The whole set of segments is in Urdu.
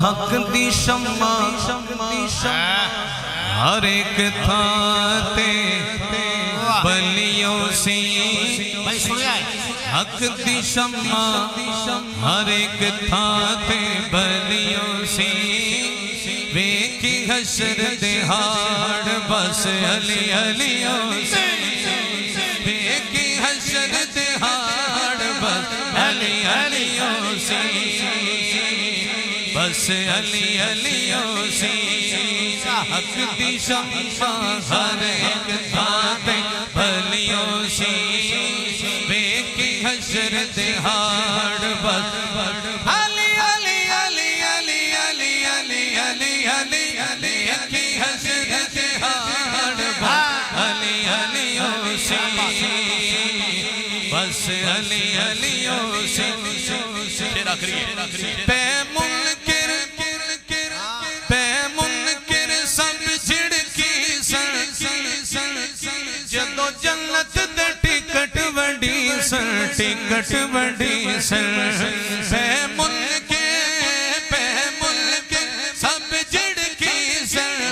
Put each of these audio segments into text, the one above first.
حق دی شمع ہر ایک تھاتے بلیوں سی حق دی شمع ہر ایک تھاتے بلیوں سی ویکھی حشر دہاڑ بس علی علیوں سی ویکھی حشر دہاڑ بس علی علیوں سی بس علی علیوں سی حق دی شمع ہر ایک تھاتے بلیوں سی ویکھی حشر دہاڑ بس علی علی علی علی علی علی علی علی علی ویکھی حشر دہاڑ بس علی علیوں سی بس علی علیوں سی پہ منکر سب جھڑکی سن جدو جنت دے ٹکٹ وڈی سن ٹکٹ وڈی سن پہ منکر سب جھڑکی سن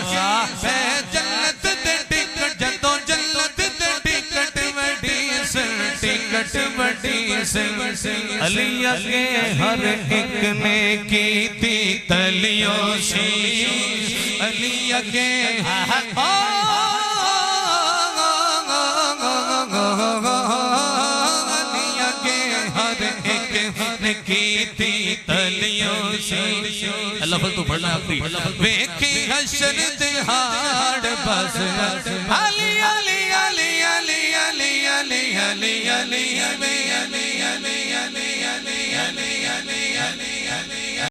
پہ جنت دے ٹکٹ جدو جنت دے ٹکٹ وڈی سن ٹکٹ وڈی سن علی اگے ہر ایک نے کی تھی تلیوں سی علی اگے علی اگے ہر ایک نے کی تھی تلیوں سی اللہ فل تو پڑھنا ہے ویکھی حشر دہاڑ بس علی علی علی علی علی علی علی علی علی